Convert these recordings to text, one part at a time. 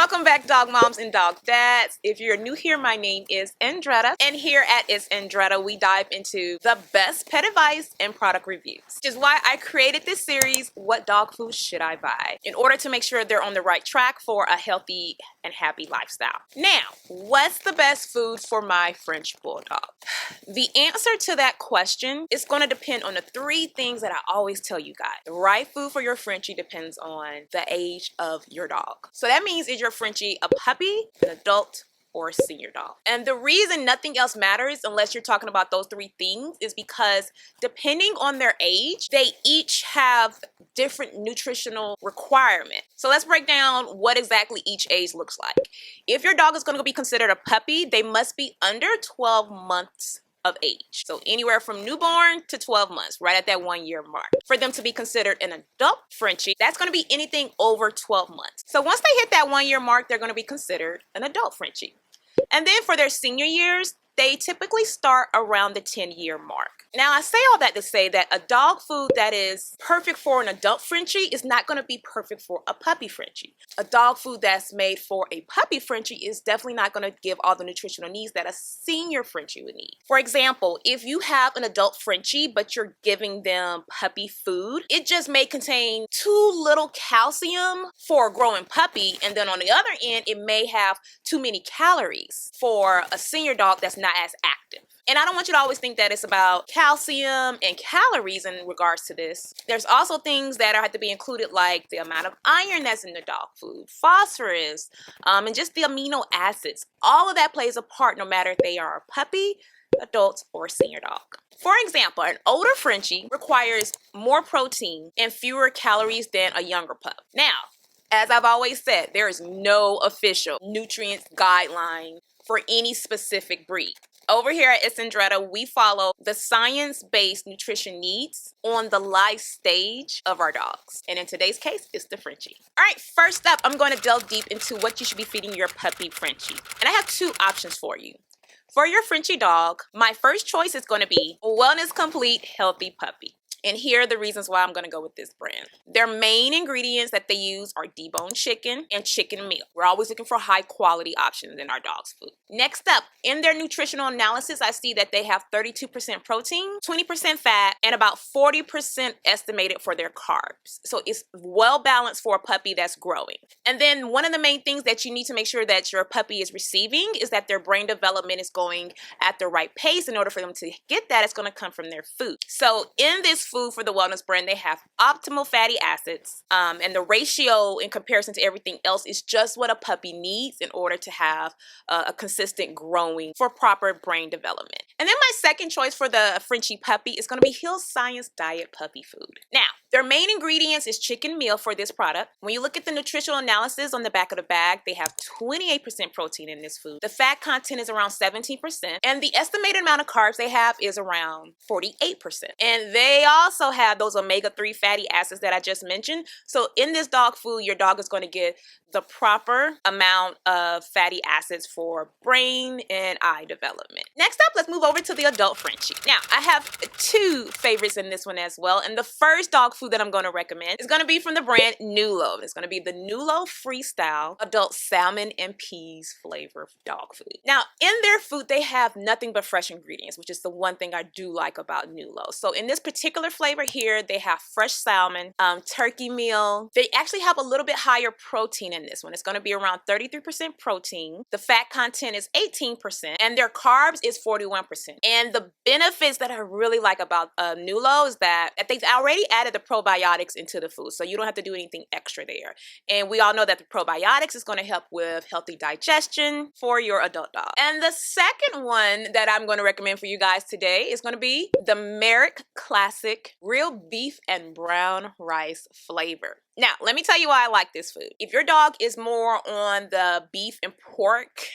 Welcome back, dog moms and dog dads. If you're new here, my name is Andretta, and here at It's Andretta, we dive into the best pet advice and product reviews, which is why I created this series, What Dog Food Should I Buy? In order to make sure they're on the right track for a healthy and happy lifestyle. Now, what's the best food for my French Bulldog? The answer to that question is going to depend on the three things that I always tell you guys. The right food for your Frenchie depends on the age of your dog. So that means, is your Frenchie a puppy, an adult, or a senior dog? And the reason nothing else matters unless you're talking about those three things is because depending on their age, they each have different nutritional requirements. So let's break down what exactly each age looks like. If your dog is going to be considered a puppy, they must be under 12 months of age. So anywhere from newborn to 12 months, right at that 1 year mark. For them to be considered an adult Frenchie, that's going to be anything over 12 months. So once they hit that 1 year mark, they're going to be considered an adult Frenchie. And then for their senior years, they typically start around the 10-year mark. Now, I say all that to say that a dog food that is perfect for an adult Frenchie is not going to be perfect for a puppy Frenchie. A dog food that's made for a puppy Frenchie is definitely not going to give all the nutritional needs that a senior Frenchie would need. For example, if you have an adult Frenchie, but you're giving them puppy food, it just may contain too little calcium for a growing puppy, and then on the other end, it may have too many calories for a senior dog that's not as active. And I don't want you to always think that it's about calcium and calories in regards to this. There's also things that have to be included, like the amount of iron that's in the dog food, phosphorus, and just the amino acids. All of that plays a part no matter if they are a puppy, adult, or senior dog. For example, an older Frenchie requires more protein and fewer calories than a younger pup. Now, as I've always said, there is no official nutrient guideline for any specific breed. Over here at It's Andretta, we follow the science-based nutrition needs on the life stage of our dogs. And in today's case, it's the Frenchie. All right, first up, I'm going to delve deep into what you should be feeding your puppy Frenchie. And I have two options for you. For your Frenchie dog, my first choice is going to be a Wellness Complete Healthy Puppy. And here are the reasons why I'm going to go with this brand. Their main ingredients that they use are deboned chicken and chicken meal. We're always looking for high quality options in our dog's food. Next up, in their nutritional analysis, I see that they have 32% protein, 20% fat, and about 40% estimated for their carbs. So it's well balanced for a puppy that's growing. And then one of the main things that you need to make sure that your puppy is receiving is that their brain development is going at the right pace. In order for them to get that, it's going to come from their food. So in this food for the Wellness brand, they have optimal fatty acids, and the ratio in comparison to everything else is just what a puppy needs in order to have a consistent growing for proper brain development. And then my second choice for the Frenchie puppy is going to be Hill Science Diet puppy food. Now, their main ingredients is chicken meal for this product. When you look at the nutritional analysis on the back of the bag, they have 28% protein in this food. The fat content is around 17%, and the estimated amount of carbs they have is around 48%. And they also have those omega-3 fatty acids that I just mentioned. So in this dog food, your dog is going to get the proper amount of fatty acids for brain and eye development. Next up, let's move over to the adult Frenchie. Now, I have two favorites in this one as well. And the first dog food that I'm going to recommend is going to be from the brand Nulo. It's going to be the Nulo Freestyle Adult Salmon and Peas flavor dog food. Now, in their food, they have nothing but fresh ingredients, which is the one thing I do like about Nulo. So in this particular flavor here, they have fresh salmon, turkey meal. They actually have a little bit higher protein in this one. It's going to be around 33% protein. The fat content is 18%, and their carbs is 41%. And the benefits that I really like about Nulo is that they've already added the probiotics into the food, so you don't have to do anything extra there. And we all know that the probiotics is going to help with healthy digestion for your adult dog. And the second one that I'm going to recommend for you guys today is going to be the Merrick Classic Real Beef and Brown Rice flavor. Now, let me tell you why I like this food. If your dog is more on the beef and pork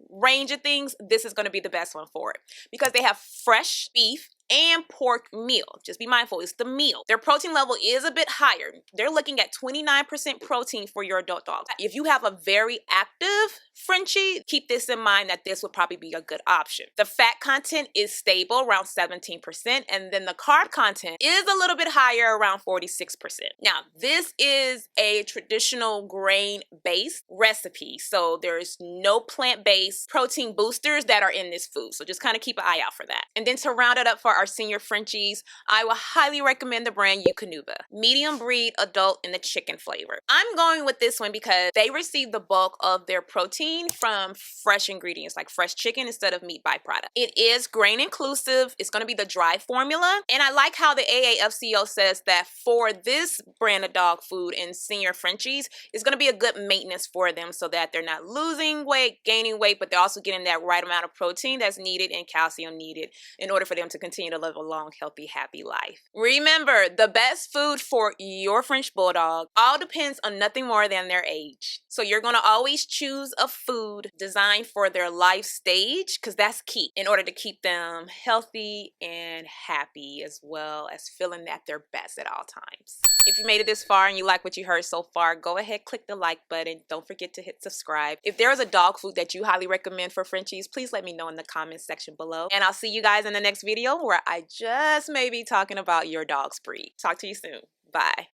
range of things, this is going to be the best one for it because they have fresh beef and pork meal. Just be mindful, it's the meal. Their protein level is a bit higher. They're looking at 29% protein for your adult dog. If you have a very active Frenchie, keep this in mind that this would probably be a good option. The fat content is stable, around 17%, and then the carb content is a little bit higher, around 46%. Now, this is a traditional grain-based recipe, so there's no plant-based protein boosters that are in this food, so just kind of keep an eye out for that. And then to round it up for our senior Frenchies, I will highly recommend the brand Eukanuba. Medium breed, adult, in the chicken flavor. I'm going with this one because they receive the bulk of their protein from fresh ingredients like fresh chicken instead of meat byproduct. It is grain inclusive. It's going to be the dry formula. And I like how the AAFCO says that for this brand of dog food and senior Frenchies, it's going to be a good maintenance for them so that they're not losing weight, gaining weight, but they're also getting that right amount of protein that's needed and calcium needed in order for them to continue to live a long, healthy, happy life. Remember, the best food for your French Bulldog all depends on nothing more than their age. So you're going to always choose a food designed for their life stage because that's key in order to keep them healthy and happy as well as feeling at their best at all times. If you made it this far and you like what you heard so far, go ahead, click the like button. Don't forget to hit subscribe. If there is a dog food that you highly recommend for Frenchies, please let me know in the comments section below. And I'll see you guys in the next video where I just may be talking about your dog's breed. Talk to you soon. Bye.